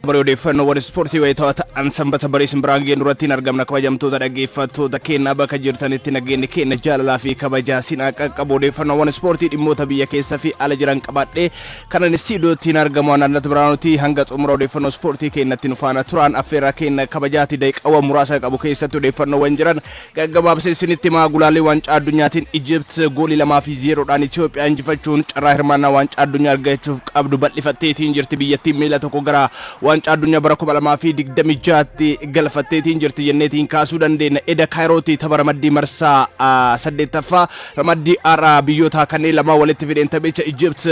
Odeeffannoo wal ispoortii Ethiopian'n sanbata bariisin biraan geenyu irratti argamna kabajamtoota dhaggeeffattoota keenya bakka jirtanitti nageenyi keenya jaalalaa fi kabajaa sinaa qaqqabu odeeffannoo wal ispoortii dhimmoota biyya keessa fi ala jiran qabadhee kanan istiidiyootti argamu anannat biraanuti hanga xumura odeeffannoo ispoortii keenyatti nu faana turan affeerraa keenya kabajaati daqiiqaawwan muraasa qabu keessatti odeeffannoowwan jiran gaggabaabsee isinitti himaa gulaallee waancaa addunyaatiin Egypt goolii 2-0dhaan Itoophiyaa injifachuun carraa hirmaannaa waancaa addunyaa argachuuf qabdu bal'ifatteetiin jirti biyyattiin miila tokko gara waancaa addunyaa bara 2026tti galfatteetiin jirti jenneetiin kaasuu dandeenya eda kaayirooti tapha ramaddii marsaa 8ffaa ramaddii ara biyyoota kanneen lama walitti fideen taphicha Egypt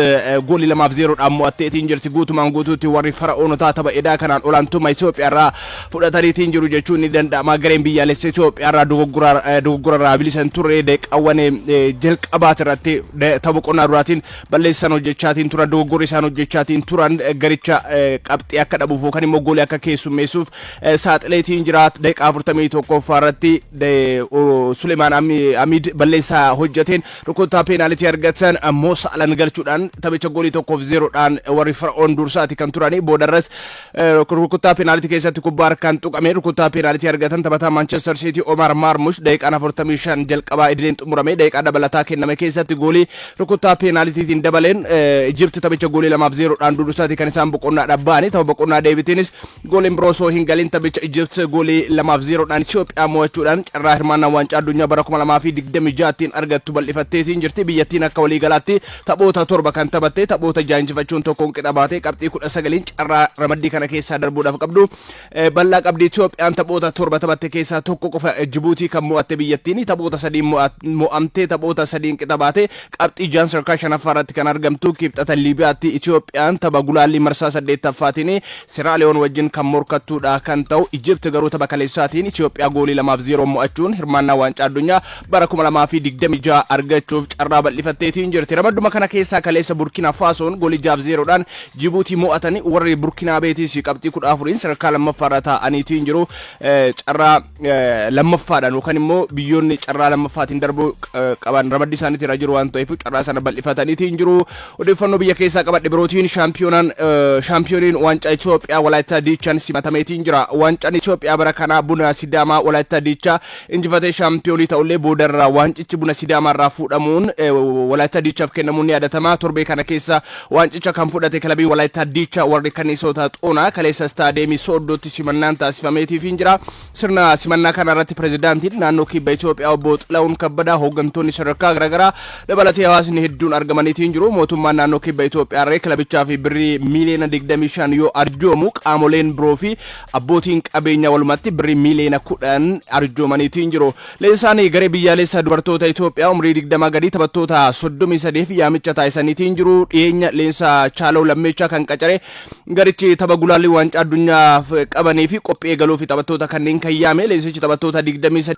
goolii 2-0dhaan mo'atteetiin jirti guutumaan guutuutti warri fara'oonotaa tapha edaa kanaan olaantummaa Itoophiyaarraa fudhataniitiin jiru jechuun ni danda'ama gareen biyyaalessa Itoophiyaarraa dogoggorarraa bilisan turre daqiiqaawwan jalqabaati irratti tapha qonnaa duraatiin balleessan hojjechaatiin turan dogoggorri isaan hojjechaatiin turan garicha qabxii akka dhabuuf yookaan immoo goolii akka keessummeessuuf saaxileetiin jiraat daqiiqaa 41 irratti Suleemaan Amid balleessaa hojjeteen rukuttaa peenaalitii argatan ammoo saalan galchuudhaan taphicha goolii 1-0dhaan warri fara'oon dursaati kan turanii boodarras rukuttaa peenaalitii keessatti kubbaa harkaan tuqame rukuttaa peenaalitii argatan taphataa Manchester City Omar Marmush daqiiqaa 45 jalqabaa idileen xumurame daqiiqaa dabalataa kenname keessatti goolii rukuttaa peenaalitiin dabaleen Egypt taphicha goolii 2-0dhaan dursaati kan isaan boqonnaa dhabbaani tapha boqonnaa deebitiinis gooliin biroo hin galin taphicha Egypt goolii 2-0dhaan Itoophiyaa mo'achuudhaan carraa hirmaannaa waancaa addunyaa bara 2026tiin argattu bal'ifatteetiin jirti biyyattiin akka waliigalaatti taphoota 7 kan taphatte taphoota 6 injifachuun tokkoon qixa baatee qabxii 19 carraa ramaddii kana keessaa darbuudhaaf qabdu bal'aa qabdii Itoophiyaan taphoota 7 taphatte keessaa tokko qofa Djiboutii kan mo'atte biyyattiin taphoota 3 mo'amtee taphoota 3 qixa baatee qabxii 6 sadarkaa 5ffaa irratti kan argamtu kibxata Liibiyaatti Itoophiyaan tapha gulaallii marsaa 8ffaatiin Siraaliyoon wajjin kan morkattuudha kan ta'u Egypt garuu tapha kaleessaatiin Itoophiyaa goolii 2-0 mo'achuun hirmaannaa waancaa addunyaa bara 2026 argachuuf carraa bal'ifatteetiin jirti ramadduma kana keessaa kaleessa Burkina Fasoon goolii 6-0dhaan Djiboutii mo'atanii warri Burkina Beetiis qabxii 14 sadarkaa lammaffaarra taa'aniitiin jiru carraa lammaffaadhaan yookaan immoo biyyoonni carraa lammaffaatiin darbuu qaban ramaddii isaaniitti irra jiru waan ta'eef carraa sana bal'ifataniitiin jiru odeeffannoo biyya keessaa qabadhe birootiin shaampiyooniin waancaa Itoophiyaa Walaayittaa Diichaan simatameetiin jira waancaan Itoophiyaa bara kana buna Sidaamaa Walaayittaa Diichaa injifatee shaampiyoonii ta'ullee boodarraa waancichi buna Sidaamaarraa fuudhamuun Walaayittaa Diichaaf kennamuun ni yaadatama torbee kana keessa waancicha kan fudhate kilabii Walaayittaa Diichaa warri kanniisota xoonaa kaleessa staadeemii Sooddootti simannaan taasifameetiifiin jira sirna simannaa kana irratti pirezidaantiin naannoo kibba Itoophiyaa obbo Xilahuun Kabbadaa hooggantoonni sadarkaa garaagaraa dabalatee hawaasni hedduun argamaniitiin jiru mootummaan naannoo kibba Itoophiyaa kilabichaa fi birrii miiliyoona 25 yoo arjoomu qaamoleen biroo fi abbootiin qabeenya walumatti birrii miiliyoona 10 arjoomaniitiin jiru leensaanii garee biyyaalessa dubartoota Itoophiyaa umrii 20 gadi taphattoota 33 fi yaamicha taasisaniitiin jiru dhiyeenya leensa Chaaloo Lammeechaa kan qacare garichi tapha gulaallii waancaa addunyaa qabanii fi qophii eegaluu fi taphattoota kanneen kan yaame leensichi taphattoota 23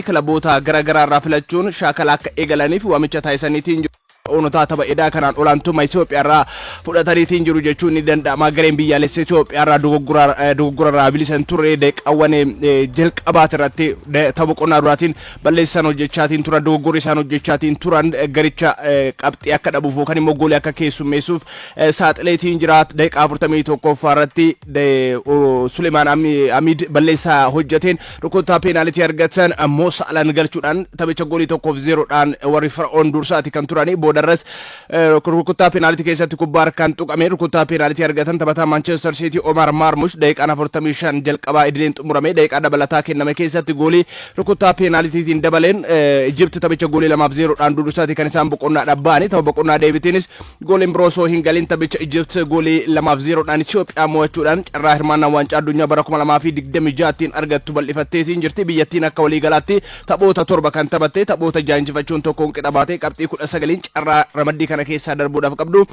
kilaboota garaagaraa irraa filachuun shaakala akka eegalaniif waamicha taasisaniitiin jiru onotaa tapha edaa kanaan olaantummaa Itoophiyaarraa fudhataniitiin jiru jechuun ni danda'ama gareen biyyaalessa Itoophiyaarraa dogoggorarraa bilisan turre daqiiqaawwan jalqabaati irratti tapha qonnaa duraatiin balleessan hojjechaatiin turan dogoggorri isaan hojjechaatiin turan garicha qabxii akka dhabuuf yookaan immoo goolii akka keessummeessuuf saaxileetiin jiraat daqiiqaa 41 irratti Suleemaan Amid balleessaa hojjeteen rukuttaa peenaalitii argatan ammoo saalan galchuudhaan taphicha goolii 1-0dhaan warri fara'oon dursaati kan turanii boodarras rukuttaa peenaalitii keessatti kubbaa harkaan tuqame rukuttaa peenaalitii argatan taphataa Manchester City Omar Marmush daqiiqaa 45 jalqabaa idileen xumurame daqiiqaa dabalataa kenname keessatti goolii rukuttaa peenaalitiin dabaleen Egypt taphicha goolii 2-0dhaan dursaati kan isaan boqonnaa dhabbaani tapha boqonnaa deebitiinis gooliin biroo hin galin taphicha Egypt goolii 2-0dhaan Itoophiyaa mo'achuudhaan carraa hirmaannaa waancaa addunyaa bara 2026tiin argattu bal'ifatteetiin jirti biyyattiin akka waliigalaatti taphoota 7 kan taphatte taphoota 6 injifachuun tokkoon qixa baatee qabxii 19 carraa ramaddii kana keessaa darbuudhaaf qabdu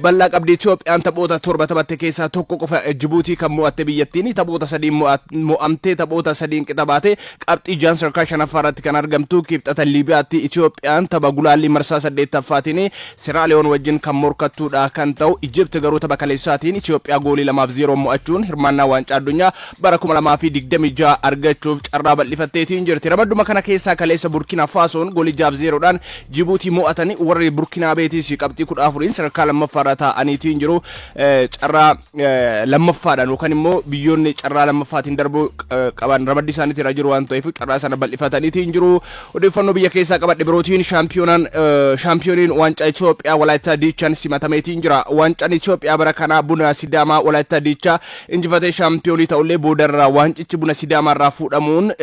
bal'aa qabdii Itoophiyaan taphoota 7 taphatte keessaa tokko qofa Djiboutii kan mo'atte biyyattiin taphoota 3 mo'amtee taphoota 3 qixa baatee qabxii 6 sadarkaa 5ffaa irratti kan argamtu kibxata Liibiyaatti Itoophiyaan tapha gulaallii marsaa 8ffaatiin Siraaliyoon wajjin kan morkattuudha kan ta'u Egypt garuu tapha kaleessaatiin Itoophiyaa goolii 2-0 mo'achuun hirmaannaa waancaa addunyaa bara 2026 argachuuf carraa bal'ifatteetiin jirti ramadduma kana keessaa kaleessa Burkina Fasoon goolii 6-0dhaan Djiboutii mo'atanii warri warri Burkinaabeetis qabxii 14 sadarkaa lammaffaarra taa'aniitiin jiru carraa lammaffaadhaan yookaan immoo biyyoonni carraa lammaffaatiin darbuu qaban ramaddii isaaniitti irra jiru waan ta'eef carraa sana bal'ifataniitiin jiru. Odeeffannoo biyya keessaa qabadhe birootiin shaampiyooniin waancaa Itoophiyaa Walaayittaa Diichaan simatameetiin jira. Waancaan Itoophiyaa bara kanaa buna Sidaamaa Walaayittaa Diichaa injifatee shaampiyoonii ta'ullee boodarraa waancichi buna Sidaamaarraa fuudhamuun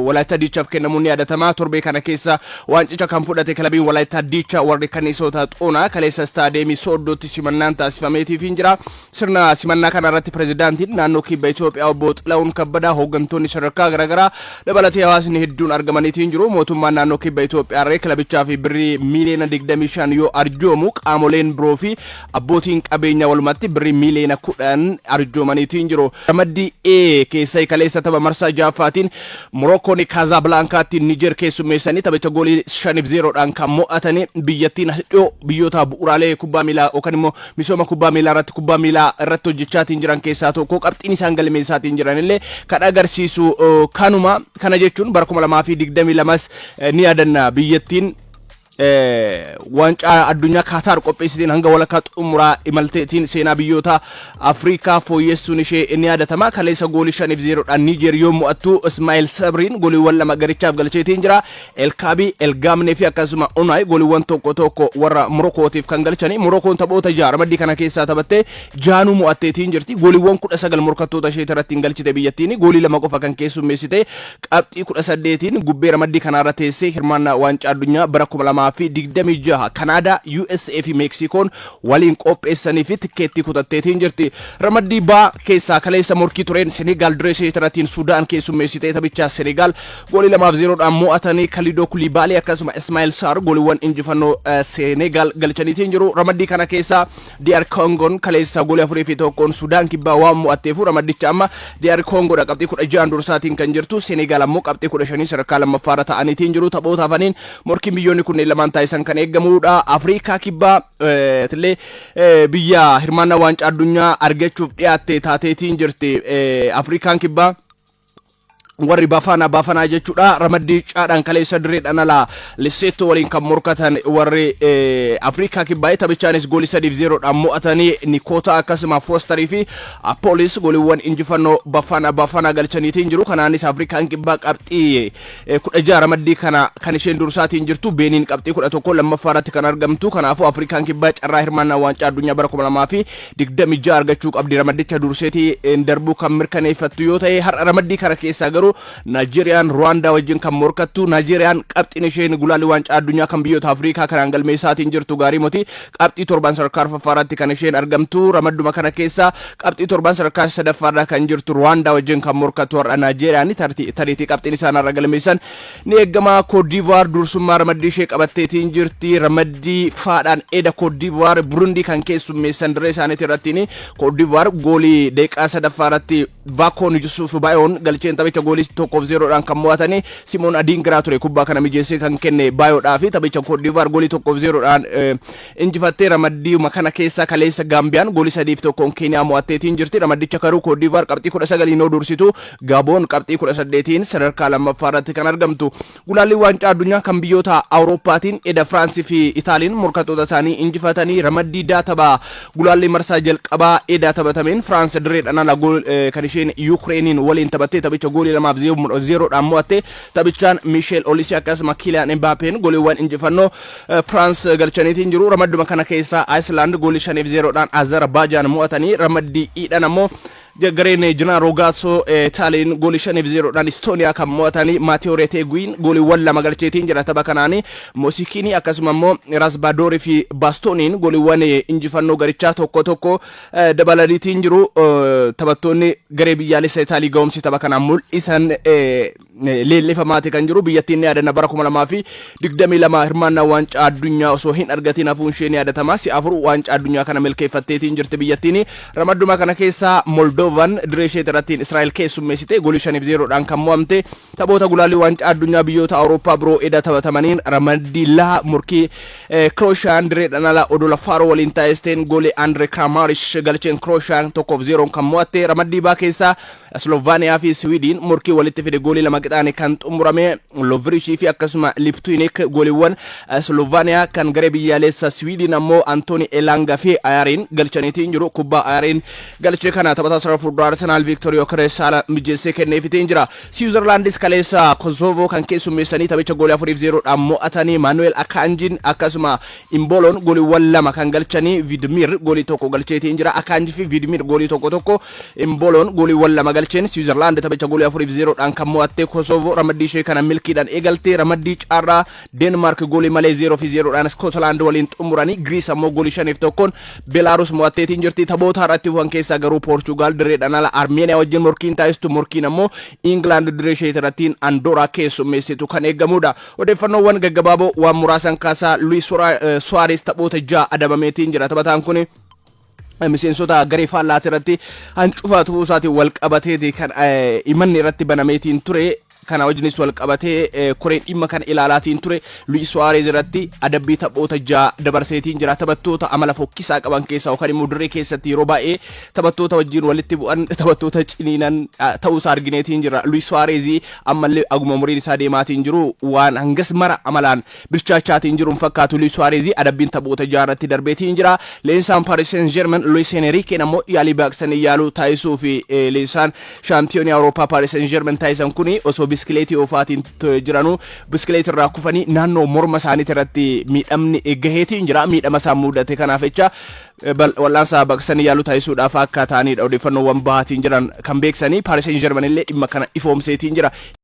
Walaayittaa Diichaaf kennamuun ni yaadatama. Torbee kana keessa waancicha kan fudhate kilabiin Walaayittaa Diichaa warri Kanniisota Xoonaa kaleessa staadeemii Sooddootti simannaan taasifameetiin jira. Sirna simannaa kana irratti pirezidaantiin naannoo kibba Itoophiyaa obbo Xilahuun Kabbadaa hooggantoonni sadarkaa garaagaraa dabalatee hawaasni hedduun argamaniitiin jiru. Mootummaan naannoo kibba Itoophiyaa irree kilabichaa fi birrii miiliyoona 25 yoo arjoomu qaamoleen biroo fi abbootiin qabeenya walumatti birrii miiliyoona 10 arjoomaniitiin jiru. Ramaddii A keessa kaleessa tapha marsaa jaaffaatiin Morokkoon Kaazablaankaatti Niger keessummeessanii taphicha goolii 5-0dhaan kan mo'atanii biyyattiin dhiyoo biyyoota bu'uuraalee kubbaa miilaa yookaan immoo misooma kubbaa miilaa irratti hojjechaatiin jiran keessaa tokko qabxiin isaan galmeessaatiin jiran illee kan agarsiisu kanuma. Kana jechuun bara 2022 ni yaadanna biyyattiin waancaa addunyaa Qatar qopheessiteen hanga walakkaa xumuraa imalteetiin seenaa biyyoota Afrikaa fooyyessuun ishee ni yaadatama. Kaleessa goolii 5-0dhaan Niger yoo mo'attu Ismaa'eel Sabriin gooliiwwan lama garichaaf galcheetiin jira. Elkaabii Elgaamnee fi akkasuma Onaay gooliiwwan tokko warra Morokootiif kan galchanii. Morokkoon taphoota 6 ramaddii kana keessaa taphattee jaanuu mo'atteetiin jirti. Gooliiwwan 19 morkattoota ishee irratti hin galchite biyyattiin goolii 2 qofa kan keessummeessite qabxii 18tiin gubbee ramaddii kanaarra teessee hirmaannaa waancaa addunyaa bara 2026 Kanaadaa, USA fi Meksikoon waliin qopheessanii fi tikkeettii kutatteetiin jirti. Ramaddii B keessaa kaleessa morkii tureen Senegaal direesee irrattiin Sudaan keessummeessitee taphichaa Senegaal goolii 2-0dhaan mo'atanii Kalidoo Kulibaalii akkasuma Ismaa'eel Saar gooliiwwan injifannoo Senegaal galchaniitiin jiru. Ramaddii kana keessa DR Kongoon kaleessa goolii 4-1 Sudaan kibbaa waan mo'atteefu ramaddicha amma DR Kongoodha qabxii 16 dursaatiin kan jirtu. Senegaal ammoo qabxii 15 sadarkaa lammaffaarra ta'aniitiin jiru. Taphoota hafaniin morkiin biyyoonni kunneen lamaan taasisan kan eeggamuudha. Afrikaa kibbaa tillee biyya hirmaannaa waancaa addunyaa argachuuf dhiyaatte taateetiin jirti. Afrikaan kibbaa warri Bafanaa jechuudha. Ramaddii caadhaan kaleessa direedhaan alaa Lesotho waliin kan morkatan warri Afrikaa kibbaa taphichaanis goolii 3-0dhaan mo'atanii Nikota akkasuma Fosterii fi Apollos gooliiwwan injifannoo Bafanaa galchaniitiin jiru. Kanaanis Afrikaan kibbaa qabxii 16 ramaddii kana kan isheen dursaatiin jirtu. Beeniin qabxii 11 lammaffaarratti kan argamtu. Kanaafuu Afrikaan kibbaa carraa hirmaannaa waancaa addunyaa bara 2026 argachuu qabdi. Ramaddicha durseetii darbuu kan mirkaneeffattu yoo ta'e har'a ramaddii kana keessaa garuu Nigeriyaan Rwanda wajjin kan morkattu. Nigeriyaan qabxiin isheen gulaalii waancaa addunyaa kan biyyoota Afrikaa kanaan galmeessaatiin jirtu gaarii moti qabxii 7 sadarkaa arfaffaarratti kan isheen argamtu. Ramadduma kana keessa qabxii 7 sadarkaa sadaffaarra kan jirtu Rwanda wajjin kan morkattu har'a Nigeriyaan tariitii qabxiin isaan irra galmeessan ni eegama. Cote d'Ivoire dursummaa ramaddii ishee qabatteetiin jirti. Ramaddii faadhaan eeda Cote d'Ivoire Burundi kan keessummeessan dirree isaaniitii irrattiin Cote d'Ivoire goolii deeqaa sadaffaarratti Vakoon Yusuf Bayoon galcheen taphicha goolii 1-0dhaan kan mo'atanii. Simon Adingra ture kubbaa kana mijeessee kan kenne Bayoodhaa fi taphicha Cote d'Ivoire goolii 1-0dhaan injifattee. Ramaddii kana keessa kaleessa Gaambiyaan goolii 3-1 Keeniyaa mo'atteetiin jirti. Ramaddicha karuu Cote d'Ivoire qabxii 19 dursitu. Gaboon qabxii 18 sadarkaa lammaffaarratti kan argamtu. Gulaalli waancaa addunyaa kan biyyoota Awurooppaatiin eda Firaansii fi Itaaliin morkattoota isaanii injifatanii. Ramaddii daataba gulaalli marsaa jalqabaa eda taphatameen Firaans direedhaan ala kan isheen Yukireeniin waliin taphattee taphicha goolii 2-0dhaan mo'atte. Taphichaan Michel Olise akkasuma Kylian Mbappeen gooliiwwan injifannoo Firaans galchaniitiin jiru. Ramadduma kana keessa Iceland goolii 5-0dhaan Azerbaijan mo'atanii. Ramaddii Iidhaan ammoo gareen Gennaro Gattuso Italiin goolii 5-0dhaan Estonia kan mo'atanii. Matteo Reteguin gooliiwwan 2 galcheetiin jira tapha kanaanii. Mosikini akkasuma immoo Raspadori fi Bastoniin gooliiwwan injifannoo garichaa tokko dabalaniitiin jiru. Taphattoonni garee biyyaalessa Italii ga'umsi tapha kanaan mul'isan leellifamaati kan jiru. Biyyattiin ni yaadanna bara 2022 hirmaannaa waancaa addunyaa osoo hin argatiin hafuun ishee ni yaadatama. Si'a 4 waancaa addunyaa kana milkeeffatteetiin jirti biyyattiin. Ramadduma kana keessa Moldova Moldovan dirree ishee irratti Israa'el keessummeessite goolii 5-0dhaan kan mo'amte. Taphoota gulaallii waancaa addunyaa biyyoota Awurooppaa biroo edda taphatamaniin ramaddii laha murkii Krooshaan direedhaan ala Odola Faaroo waliin taasisteen goolii Andre Kramarish galcheen Krooshaan 1-0 kan mo'atte. Ramaddii baa keessaa Slovaaniyaa fi Swiidin murkii walitti fide goolii lama qixaane kan xumurame. Lovrishii fi akkasuma Liptuinik gooliiwwan Slovaaniyaa kan garee biyyaalessa Swiidin ammoo Antoni Elanga fi Ayaariin galchaniitiin jiru. Kubbaa Ayaariin galchee kana taphataa sarara fuulduraa Arsenaal Victorio Keresaala mijeessee kenneefitiin jira. Switzerlandis kaleessa Kosovo kan keessummeessanii taphicha goolii 4-0dhaan mo'atanii. Manuel Akanjiin akkasuma Imbolon gooliiwwan lama kan galchanii. Vidmir goolii tokko galcheetiin jira. Akanji fi Vidmir goolii tokko. Imbolon gooliiwwan lama galcheen. Switzerland taphicha goolii 4-0dhaan kan mo'atte. Kosovo ramaddii ishee kana milkiidhaan eegalte. Ramaddii caarraa Denmark goolii malee 0-0dhaan Scotland waliin xumuranii. Greece ammoo goolii 5-1 Belarus mo'atteetiin jirti. Taphoota irratti hufan keessaa garuu Portugal direedhaan ala Armeniyaa wajjin morkiin taasistu. Morkiin ammoo England dirree ishee irratti Andorra keessummeessitu kan eegamudha. Odeeffannoowwan gaggabaaboo waan muraasan kaasaa Luis Suarez taphoota 6 adabameetiin jira. Taphataan kun miseensota garee faallaa irratti hancufa ta'uu isaatiin wal qabateeti kan imanni irratti banameetiin ture. Kana wajjinis wal qabatee koreen dhimma kan ilaalaatiin ture. Luis Suarez irratti adabbii taphoota 6 dabarseetiin jira. Taphattoota amala fokkisaa qaban keessaa yookaan immoo dirree keessatti yeroo baay'ee taphattoota wajjin walitti bu'an taphattoota ciniinan ta'uus argineetiin jira. Luis Suarez ammallee aguma umuriin isaa deemaatiin jiru waan hangas mara amalaan bilchaachaatiin jiru fakkaatu. Luis Suarez adabbiin taphoota 6 irratti darbeetiin jira. Leensaan Paris Saint-Germain Luis Enrique ammoo yaalii baaqsanii yaaluu taasisuu fi leensaan shaampiyoonii Awurooppaa Paris Saint-Germain taasisan kuni osoo biskileetii oofaatiin jiranu biskileetii irraa kufanii naannoo morma isaaniitii irratti miidhamni gaheetiin jira. Miidhama isaa mudate kanaaf jecha wal'aansa baqsanii yaaluu taasisuudhaaf akka ta'anidha odeeffannoowwan bahaatiin jiran kan beeksanii. Paris Saint-Germain illee dhimma kana ifoomseetiin jira.